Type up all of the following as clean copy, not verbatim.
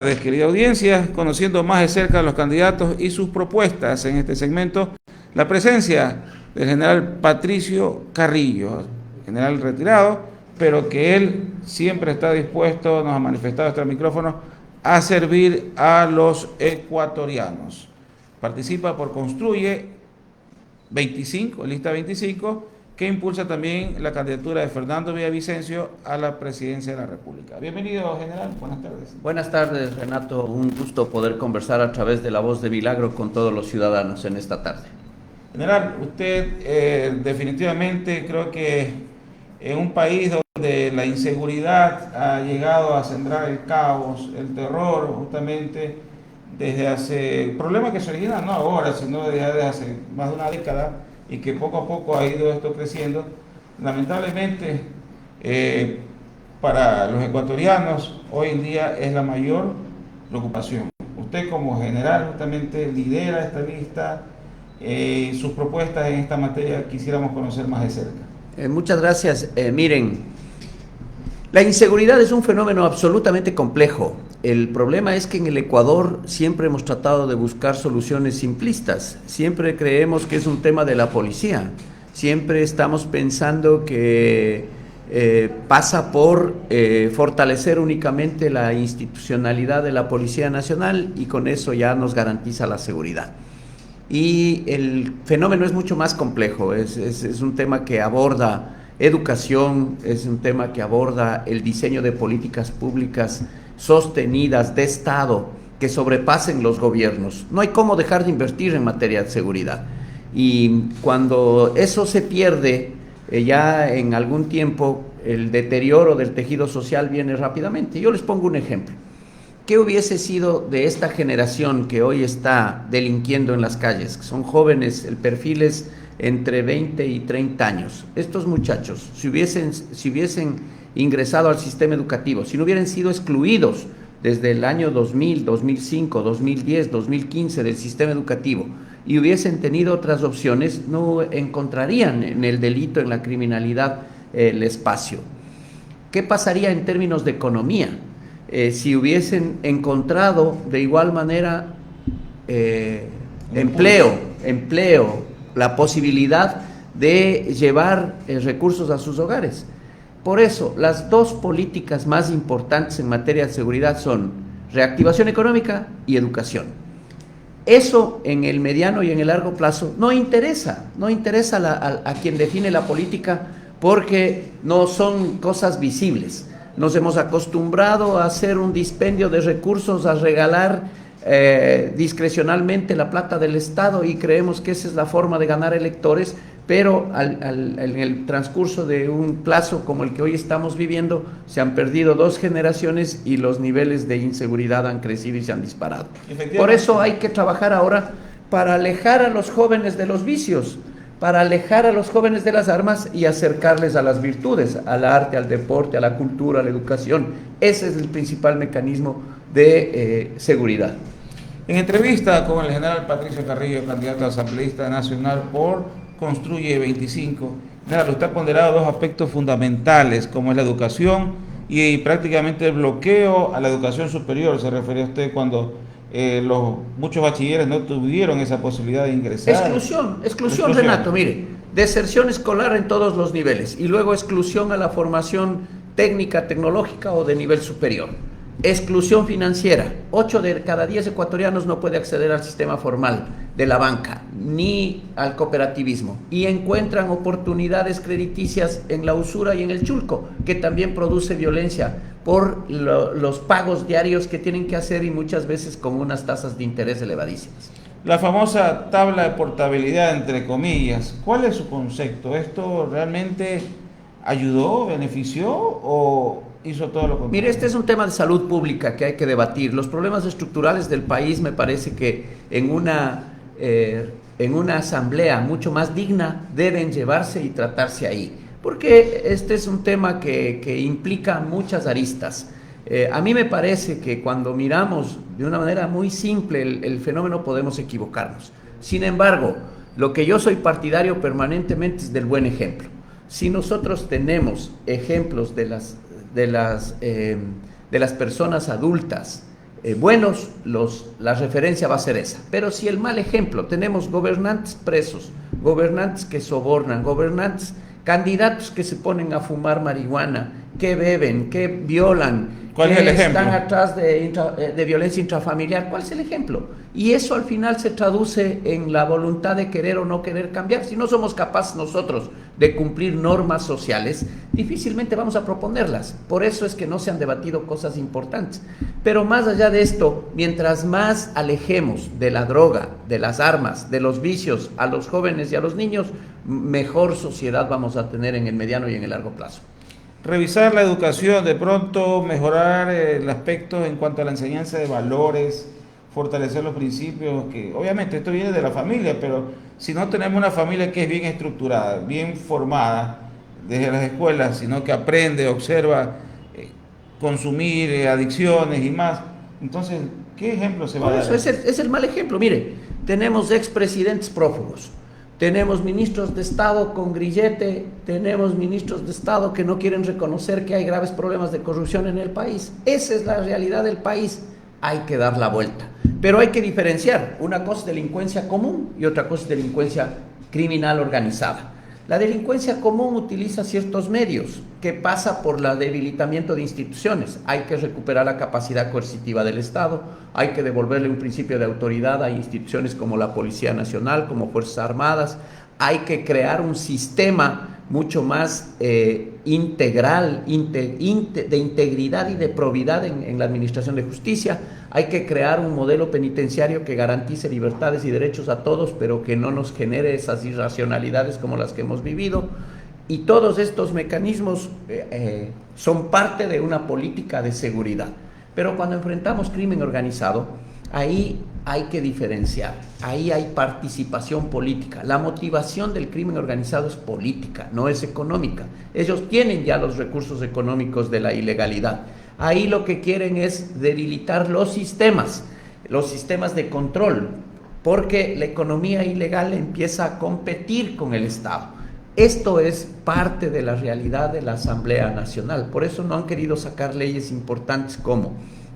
Querida audiencia, conociendo más de cerca a los candidatos y sus propuestas en este segmento, la presencia del general Patricio Carrillo, general retirado, pero que él siempre está dispuesto, nos ha manifestado hasta el micrófono, a servir a los ecuatorianos. Participa por Construye 25, lista 25, que impulsa también la candidatura de Fernando Villavicencio a la presidencia de la República. Bienvenido, general. Buenas tardes. Buenas tardes, Renato. Un gusto poder conversar a través de La Voz de Milagro con todos los ciudadanos en esta tarde. General, usted definitivamente creo que en un país donde la inseguridad ha llegado a sembrar el caos, el terror, justamente desde hace, problemas que se originan no ahora, sino desde hace más de una década, y que poco a poco ha ido esto creciendo, lamentablemente para los ecuatorianos hoy en día es la mayor preocupación. Usted como general justamente lidera esta lista, sus propuestas en esta materia quisiéramos conocer más de cerca. Muchas gracias. Miren, la inseguridad es un fenómeno absolutamente complejo. El problema es que en el Ecuador siempre hemos tratado de buscar soluciones simplistas. Siempre creemos que es un tema de la policía. Siempre estamos pensando que pasa por fortalecer únicamente la institucionalidad de la Policía Nacional y con eso ya nos garantiza la seguridad. Y el fenómeno es mucho más complejo. Es un tema que aborda educación, es un tema que aborda el diseño de políticas públicas sostenidas de Estado que sobrepasen los gobiernos. No hay cómo dejar de invertir en materia de seguridad. Y cuando eso se pierde, ya en algún tiempo el deterioro del tejido social viene rápidamente. Yo les pongo un ejemplo. ¿Qué hubiese sido de esta generación que hoy está delinquiendo en las calles? Son jóvenes, el perfil es entre 20 y 30 años. Estos muchachos, si hubiesen ingresado al sistema educativo, si no hubieran sido excluidos desde el año 2000, 2005, 2010, 2015 del sistema educativo y hubiesen tenido otras opciones, no encontrarían en el delito, en la criminalidad, el espacio. ¿Qué pasaría en términos de economía? Si hubiesen encontrado de igual manera empleo, la posibilidad de llevar recursos a sus hogares. Por eso, las dos políticas más importantes en materia de seguridad son reactivación económica y educación. Eso en el mediano y en el largo plazo no interesa a quien define la política porque no son cosas visibles. Nos hemos acostumbrado a hacer un dispendio de recursos, a regalar discrecionalmente la plata del Estado y creemos que esa es la forma de ganar electores, pero en el transcurso de un plazo como el que hoy estamos viviendo se han perdido 2 generaciones y los niveles de inseguridad han crecido y se han disparado. Por eso hay que trabajar ahora para alejar a los jóvenes de los vicios, para alejar a los jóvenes de las armas y acercarles a las virtudes, al arte, al deporte, a la cultura, a la educación. Ese es el principal mecanismo de seguridad. En entrevista con el general Patricio Carrillo, candidato a asambleísta nacional por Construye 25, usted ha ponderado 2 aspectos fundamentales, como es la educación y prácticamente el bloqueo a la educación superior. Se refería a usted cuando muchos bachilleres no tuvieron esa posibilidad de ingresar. Exclusión, Renato, mire, deserción escolar en todos los niveles y luego exclusión a la formación técnica, tecnológica o de nivel superior. Exclusión financiera, 8 de cada 10 ecuatorianos no puede acceder al sistema formal de la banca ni al cooperativismo y encuentran oportunidades crediticias en la usura y en el chulco, que también produce violencia por los pagos diarios que tienen que hacer y muchas veces con unas tasas de interés elevadísimas. La famosa tabla de portabilidad, entre comillas, ¿cuál es su concepto? ¿Esto realmente ayudó, benefició o hizo todo lo contrario? Mire, este es un tema de salud pública que hay que debatir. Los problemas estructurales del país me parece que en una asamblea mucho más digna deben llevarse y tratarse ahí, porque este es un tema que implica muchas aristas. A mí me parece que cuando miramos de una manera muy simple el fenómeno podemos equivocarnos. Sin embargo, lo que yo soy partidario permanentemente es del buen ejemplo. Si nosotros tenemos ejemplos de las personas adultas buenos, la referencia va a ser esa. Pero si el mal ejemplo, tenemos gobernantes presos, gobernantes que sobornan, gobernantes, candidatos que se ponen a fumar marihuana, que beben, que violan, ¿cuál es el ejemplo? Están atrás de violencia intrafamiliar. ¿Cuál es el ejemplo? Y eso al final se traduce en la voluntad de querer o no querer cambiar. Si no somos capaces nosotros de cumplir normas sociales, difícilmente vamos a proponerlas. Por eso es que no se han debatido cosas importantes. Pero más allá de esto, mientras más alejemos de la droga, de las armas, de los vicios a los jóvenes y a los niños, mejor sociedad vamos a tener en el mediano y en el largo plazo. Revisar la educación, de pronto mejorar el aspecto en cuanto a la enseñanza de valores, fortalecer los principios, que obviamente esto viene de la familia, pero si no tenemos una familia que es bien estructurada, bien formada desde las escuelas, sino que aprende, observa, consumir, adicciones y más, entonces, ¿qué ejemplo se va a dar? Por eso es el mal ejemplo. Mire, tenemos expresidentes prófugos, tenemos ministros de Estado con grillete, tenemos ministros de Estado que no quieren reconocer que hay graves problemas de corrupción en el país. Esa es la realidad del país. Hay que dar la vuelta. Pero hay que diferenciar. Una cosa es delincuencia común y otra cosa es delincuencia criminal organizada. La delincuencia común utiliza ciertos medios que pasa por el debilitamiento de instituciones. Hay que recuperar la capacidad coercitiva del Estado, hay que devolverle un principio de autoridad a instituciones como la Policía Nacional, como Fuerzas Armadas, hay que crear un sistema mucho más integral, de integridad y de probidad en la administración de justicia. Hay que crear un modelo penitenciario que garantice libertades y derechos a todos, pero que no nos genere esas irracionalidades como las que hemos vivido. Y todos estos mecanismos son parte de una política de seguridad. Pero cuando enfrentamos crimen organizado, ahí hay que diferenciar, ahí hay participación política. La motivación del crimen organizado es política, no es económica. Ellos tienen ya los recursos económicos de la ilegalidad. Ahí lo que quieren es debilitar los sistemas de control, porque la economía ilegal empieza a competir con el Estado. Esto es parte de la realidad de la Asamblea Nacional. Por eso no han querido sacar leyes importantes como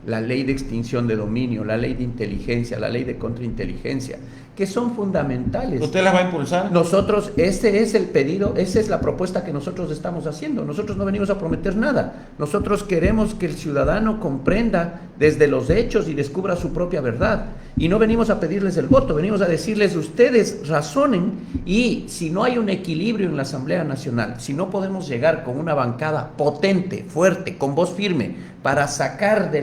la ley de extinción de dominio, la ley de inteligencia, la ley de contrainteligencia, que son fundamentales. ¿Usted las va a impulsar? Nosotros, ese es el pedido, esa es la propuesta que nosotros estamos haciendo. Nosotros no venimos a prometer nada. Nosotros queremos que el ciudadano comprenda desde los hechos y descubra su propia verdad. Y no venimos a pedirles el voto, venimos a decirles, ustedes razonen, y si no hay un equilibrio en la Asamblea Nacional, si no podemos llegar con una bancada potente, fuerte, con voz firme, para sacar de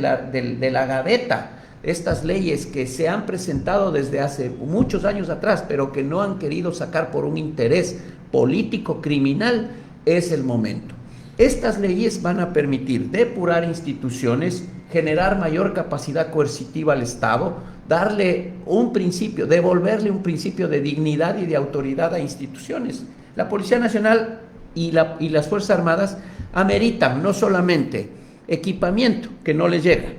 la gaveta estas leyes que se han presentado desde hace muchos años atrás, pero que no han querido sacar por un interés político criminal, es el momento. Estas leyes van a permitir depurar instituciones, generar mayor capacidad coercitiva al Estado, darle un principio, devolverle un principio de dignidad y de autoridad a instituciones. La Policía Nacional y las Fuerzas Armadas ameritan no solamente equipamiento, que no les llega,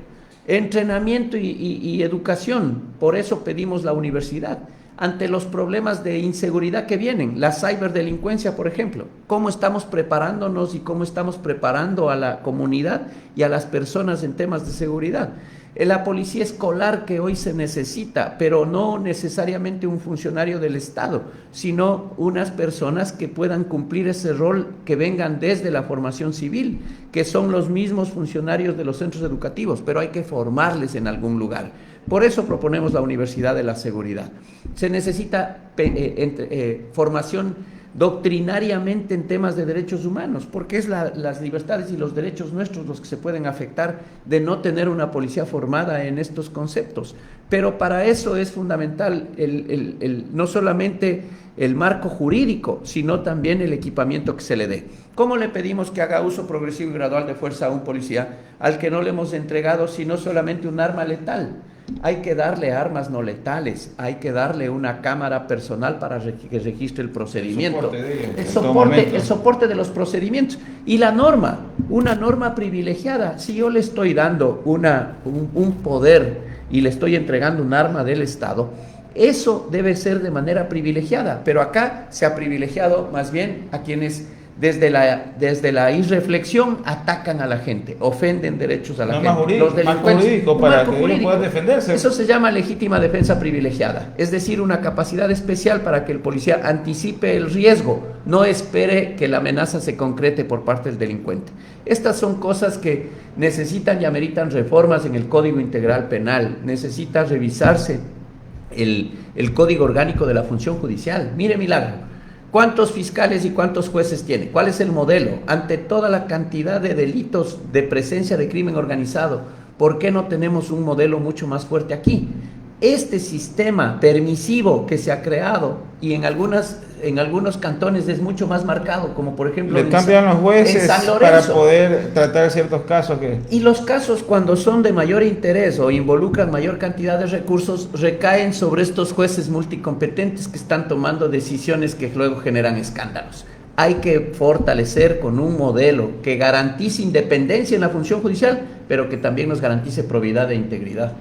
entrenamiento y educación. Por eso pedimos la universidad. Ante los problemas de inseguridad que vienen, la ciberdelincuencia, por ejemplo, cómo estamos preparándonos y cómo estamos preparando a la comunidad y a las personas en temas de seguridad. La policía escolar que hoy se necesita, pero no necesariamente un funcionario del Estado, sino unas personas que puedan cumplir ese rol, que vengan desde la formación civil, que son los mismos funcionarios de los centros educativos, pero hay que formarles en algún lugar. Por eso proponemos la Universidad de la Seguridad. Se necesita formación doctrinariamente en temas de derechos humanos, porque es las libertades y los derechos nuestros los que se pueden afectar de no tener una policía formada en estos conceptos. Pero para eso es fundamental no solamente el marco jurídico, sino también el equipamiento que se le dé. ¿Cómo le pedimos que haga uso progresivo y gradual de fuerza a un policía al que no le hemos entregado sino solamente un arma letal? Hay que darle armas no letales, hay que darle una cámara personal para que registre el procedimiento. El soporte de los procedimientos. Y la norma, una norma privilegiada. Si yo le estoy dando un poder y le estoy entregando un arma del Estado, eso debe ser de manera privilegiada. Pero acá se ha privilegiado más bien a quienes desde la irreflexión atacan a la gente, ofenden derechos a la gente. Los delincuentes, para que ellos puedan defenderse. Eso se llama legítima defensa privilegiada, es decir, una capacidad especial para que el policía anticipe el riesgo, no espere que la amenaza se concrete por parte del delincuente. Estas son cosas que necesitan y ameritan reformas en el Código Integral Penal, necesita revisarse el Código Orgánico de la Función Judicial. Mire, Milagro, ¿cuántos fiscales y cuántos jueces tiene? ¿Cuál es el modelo? Ante toda la cantidad de delitos de presencia de crimen organizado, ¿por qué no tenemos un modelo mucho más fuerte aquí? Este sistema permisivo que se ha creado y en algunos cantones es mucho más marcado, como por ejemplo le cambian los jueces para poder tratar ciertos casos y los casos cuando son de mayor interés o involucran mayor cantidad de recursos recaen sobre estos jueces multicompetentes que están tomando decisiones que luego generan escándalos. Hay que fortalecer con un modelo que garantice independencia en la función judicial, pero que también nos garantice probidad e integridad.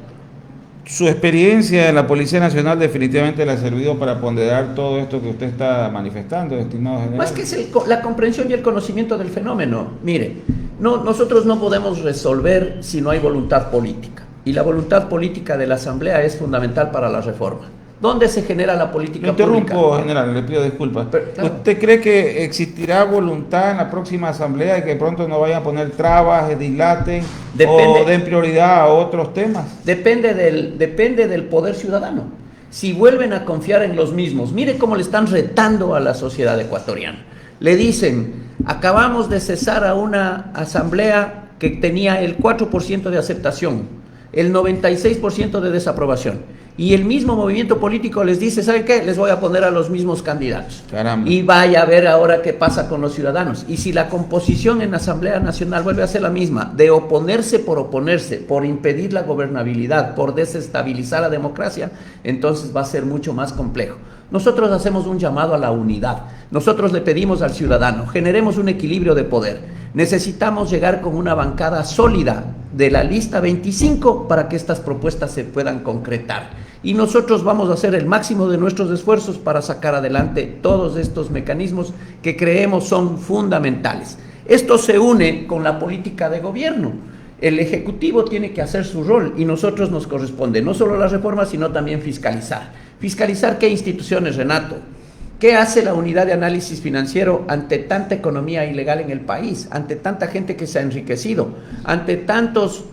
Su experiencia en la Policía Nacional definitivamente le ha servido para ponderar todo esto que usted está manifestando, estimado general. Más que es la comprensión y el conocimiento del fenómeno. Mire, nosotros no podemos resolver si no hay voluntad política. Y la voluntad política de la Asamblea es fundamental para la reforma. ¿Dónde se genera la política pública? Le interrumpo, general, le pido disculpas. Claro. ¿Usted cree que existirá voluntad en la próxima asamblea y que pronto no vayan a poner trabas, dilaten o den prioridad a otros temas? Depende del poder ciudadano. Si vuelven a confiar en los mismos, mire cómo le están retando a la sociedad ecuatoriana. Le dicen, acabamos de cesar a una asamblea que tenía el 4% de aceptación, el 96% de desaprobación. Y el mismo movimiento político les dice, ¿saben qué? Les voy a poner a los mismos candidatos. Caramba. Y vaya a ver ahora qué pasa con los ciudadanos. Y si la composición en la Asamblea Nacional vuelve a ser la misma, de oponerse, por impedir la gobernabilidad, por desestabilizar la democracia, entonces va a ser mucho más complejo. Nosotros hacemos un llamado a la unidad. Nosotros le pedimos al ciudadano, generemos un equilibrio de poder. Necesitamos llegar con una bancada sólida de la lista 25 para que estas propuestas se puedan concretar. Y nosotros vamos a hacer el máximo de nuestros esfuerzos para sacar adelante todos estos mecanismos que creemos son fundamentales. Esto se une con la política de gobierno. El Ejecutivo tiene que hacer su rol y nosotros nos corresponde no solo las reformas, sino también fiscalizar. ¿Fiscalizar qué instituciones, Renato? ¿Qué hace la unidad de análisis financiero ante tanta economía ilegal en el país, ante tanta gente que se ha enriquecido, ante tantos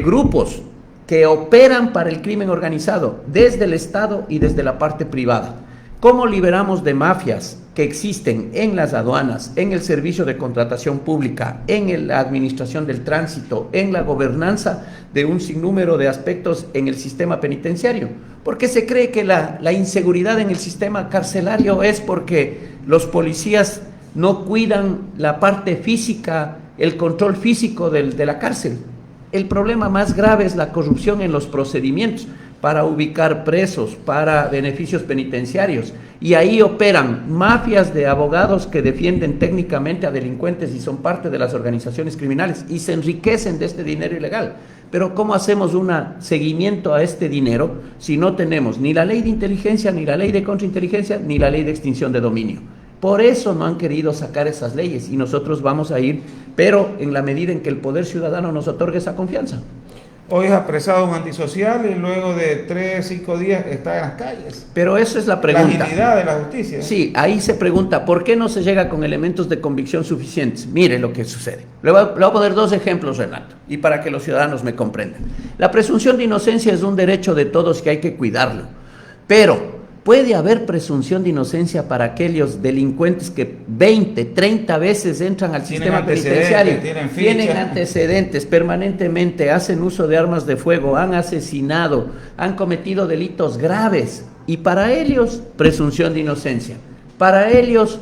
grupos que operan para el crimen organizado desde el Estado y desde la parte privada? ¿Cómo liberamos de mafias que existen en las aduanas, en el servicio de contratación pública, en la administración del tránsito, en la gobernanza de un sinnúmero de aspectos en el sistema penitenciario? Porque se cree que la inseguridad en el sistema carcelario es porque los policías no cuidan la parte física, el control físico de la cárcel. El problema más grave es la corrupción en los procedimientos para ubicar presos, para beneficios penitenciarios. Y ahí operan mafias de abogados que defienden técnicamente a delincuentes y son parte de las organizaciones criminales y se enriquecen de este dinero ilegal. Pero ¿cómo hacemos un seguimiento a este dinero si no tenemos ni la ley de inteligencia, ni la ley de contrainteligencia, ni la ley de extinción de dominio? Por eso no han querido sacar esas leyes y nosotros vamos a ir, pero en la medida en que el poder ciudadano nos otorgue esa confianza. Hoy es apresado un antisocial y luego de 3 o 5 días está en las calles. Pero eso es la pregunta. La agilidad de la justicia. Sí, ahí se pregunta, ¿por qué no se llega con elementos de convicción suficientes? Mire lo que sucede. Le voy a poner 2 ejemplos, Renato, y para que los ciudadanos me comprendan. La presunción de inocencia es un derecho de todos que hay que cuidarlo, pero puede haber presunción de inocencia para aquellos delincuentes que 20, 30 veces entran al sistema penitenciario, tienen antecedentes permanentemente, hacen uso de armas de fuego, han asesinado, han cometido delitos graves, y para ellos presunción de inocencia, para ellos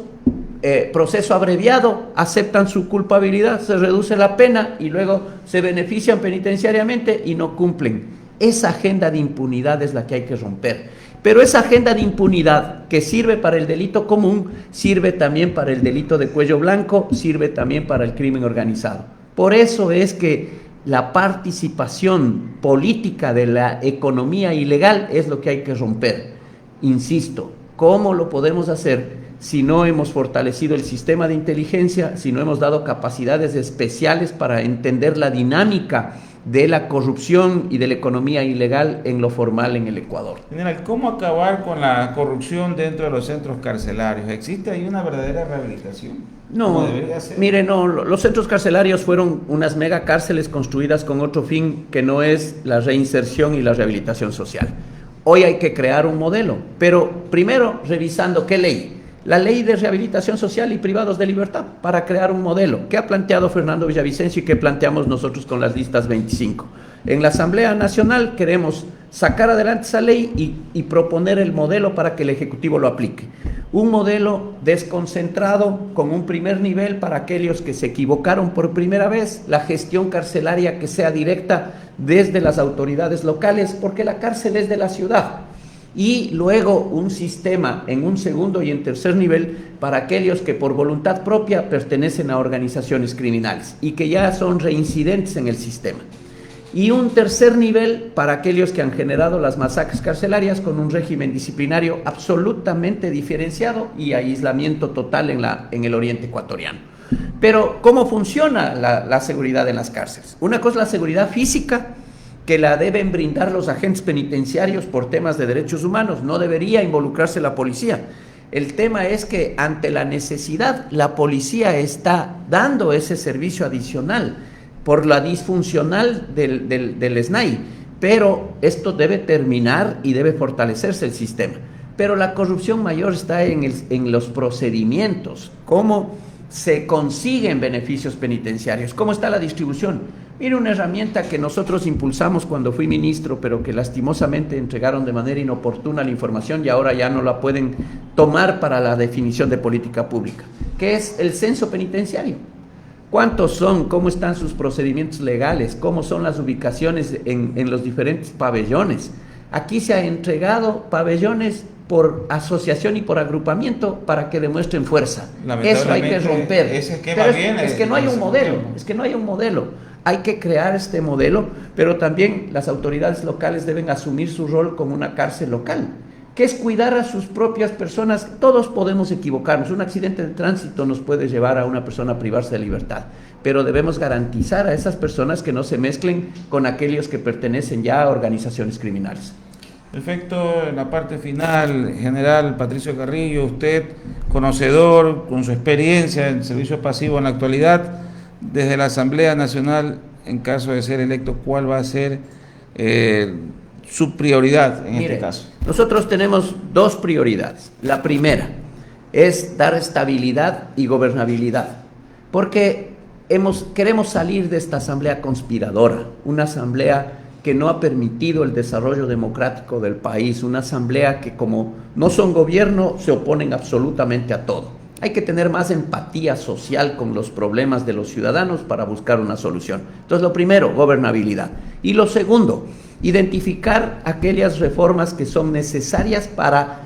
proceso abreviado, aceptan su culpabilidad, se reduce la pena y luego se benefician penitenciariamente y no cumplen. Esa agenda de impunidad es la que hay que romper. Pero esa agenda de impunidad que sirve para el delito común, sirve también para el delito de cuello blanco, sirve también para el crimen organizado. Por eso es que la participación política de la economía ilegal es lo que hay que romper. Insisto, ¿cómo lo podemos hacer si no hemos fortalecido el sistema de inteligencia, si no hemos dado capacidades especiales para entender la dinámica de la corrupción y de la economía ilegal en lo formal en el Ecuador. General, ¿cómo acabar con la corrupción dentro de los centros carcelarios? ¿Existe ahí una verdadera rehabilitación? No, mire, no, los centros carcelarios fueron unas mega cárceles construidas con otro fin que no es la reinserción y la rehabilitación social. Hoy hay que crear un modelo, pero primero revisando qué ley. La ley de rehabilitación social y privados de libertad para crear un modelo que ha planteado Fernando Villavicencio y que planteamos nosotros con las listas 25. En la Asamblea Nacional queremos sacar adelante esa ley y proponer el modelo para que el Ejecutivo lo aplique. Un modelo desconcentrado con un primer nivel para aquellos que se equivocaron por primera vez, la gestión carcelaria que sea directa desde las autoridades locales, porque la cárcel es de la ciudad. Y luego un sistema en un segundo y en tercer nivel para aquellos que por voluntad propia pertenecen a organizaciones criminales y que ya son reincidentes en el sistema. Y un tercer nivel para aquellos que han generado las masacres carcelarias con un régimen disciplinario absolutamente diferenciado y aislamiento total en el oriente ecuatoriano. Pero, ¿cómo funciona la seguridad en las cárceles? Una cosa es la seguridad física, que la deben brindar los agentes penitenciarios por temas de derechos humanos, no debería involucrarse la policía. El tema es que ante la necesidad, la policía está dando ese servicio adicional por la disfuncional del SNAI, pero esto debe terminar y debe fortalecerse el sistema. Pero la corrupción mayor está en los procedimientos, cómo se consiguen beneficios penitenciarios, cómo está la distribución. Mira, una herramienta que nosotros impulsamos cuando fui ministro, pero que lastimosamente entregaron de manera inoportuna la información y ahora ya no la pueden tomar para la definición de política pública, que es el censo penitenciario. ¿Cuántos son? ¿Cómo están sus procedimientos legales? ¿Cómo son las ubicaciones en los diferentes pabellones? Aquí se ha entregado pabellones por asociación y por agrupamiento para que demuestren fuerza. Eso hay que romper. Es que no hay un modelo. Hay que crear este modelo, pero también las autoridades locales deben asumir su rol como una cárcel local, que es cuidar a sus propias personas. Todos podemos equivocarnos. Un accidente de tránsito nos puede llevar a una persona a privarse de libertad, pero debemos garantizar a esas personas que no se mezclen con aquellos que pertenecen ya a organizaciones criminales. Perfecto, en la parte final, general Patricio Carrillo, usted, conocedor, con su experiencia en servicio pasivo en la actualidad, desde la Asamblea Nacional, en caso de ser electo, ¿cuál va a ser su prioridad en este caso? Nosotros tenemos dos prioridades. La primera es dar estabilidad y gobernabilidad, porque queremos salir de esta asamblea conspiradora, una asamblea que no ha permitido el desarrollo democrático del país, una asamblea que como no son gobierno se oponen absolutamente a todo. Hay que tener más empatía social con los problemas de los ciudadanos para buscar una solución. Entonces, lo primero, gobernabilidad. Y lo segundo, identificar aquellas reformas que son necesarias para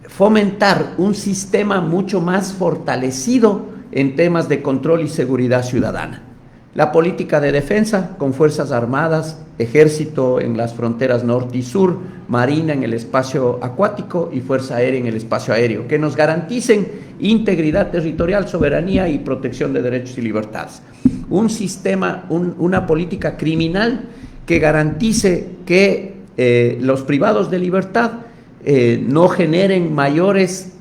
fomentar un sistema mucho más fortalecido en temas de control y seguridad ciudadana. La política de defensa con fuerzas armadas, ejército en las fronteras norte y sur, marina en el espacio acuático y fuerza aérea en el espacio aéreo, que nos garanticen integridad territorial, soberanía y protección de derechos y libertades. Un sistema, una política criminal que garantice que los privados de libertad no generen mayores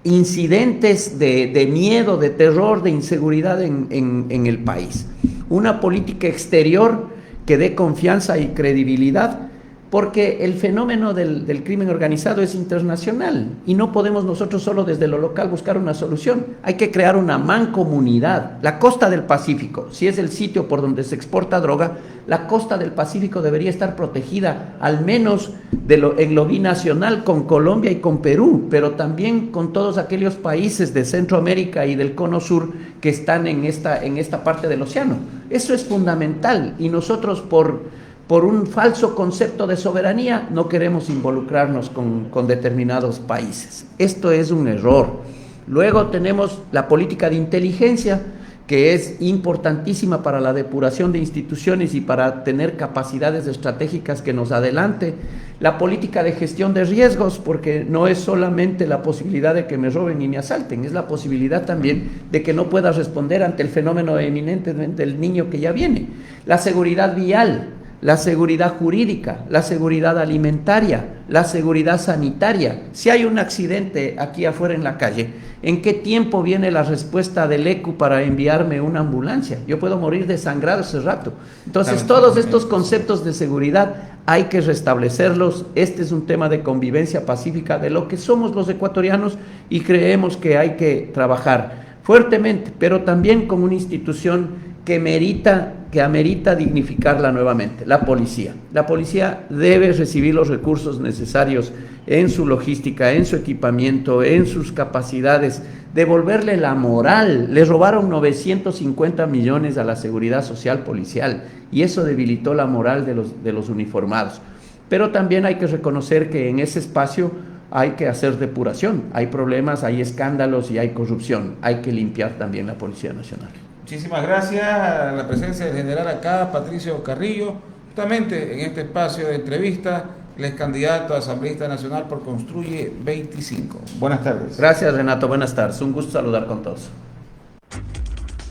incidentes de miedo, de terror, de inseguridad en el país. Una política exterior que dé confianza y credibilidad, porque el fenómeno del crimen organizado es internacional y no podemos nosotros solo desde lo local buscar una solución. Hay que crear una mancomunidad. La costa del Pacífico, si es el sitio por donde se exporta droga, la costa del Pacífico debería estar protegida, al menos en lo binacional con Colombia y con Perú, pero también con todos aquellos países de Centroamérica y del Cono Sur que están en esta parte del océano. Eso es fundamental y nosotros por un falso concepto de soberanía no queremos involucrarnos con determinados países. Esto es un error. Luego tenemos la política de inteligencia, que es importantísima para la depuración de instituciones y para tener capacidades estratégicas que nos adelante. La política de gestión de riesgos, porque no es solamente la posibilidad de que me roben y me asalten, es la posibilidad también de que no pueda responder ante el fenómeno eminente del niño que ya viene. La seguridad vial, la seguridad jurídica, la seguridad alimentaria, la seguridad sanitaria. Si hay un accidente aquí afuera en la calle, ¿en qué tiempo viene la respuesta del ECU para enviarme una ambulancia? Yo puedo morir desangrado ese rato. Entonces, todos estos conceptos de seguridad hay que restablecerlos. Este es un tema de convivencia pacífica de lo que somos los ecuatorianos y creemos que hay que trabajar fuertemente, pero también con una institución que amerita dignificarla nuevamente, la policía. La policía debe recibir los recursos necesarios en su logística, en su equipamiento, en sus capacidades, devolverle la moral. Le robaron 950 millones a la seguridad social policial y eso debilitó la moral de los uniformados. Pero también hay que reconocer que en ese espacio hay que hacer depuración. Hay problemas, hay escándalos y hay corrupción. Hay que limpiar también la Policía Nacional. Muchísimas gracias a la presencia del general acá, Patricio Carrillo, justamente en este espacio de entrevista, el ex candidato a asambleísta nacional por Construye 25. Buenas tardes. Gracias, Renato, buenas tardes. Un gusto saludar con todos.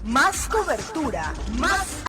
Más cobertura, más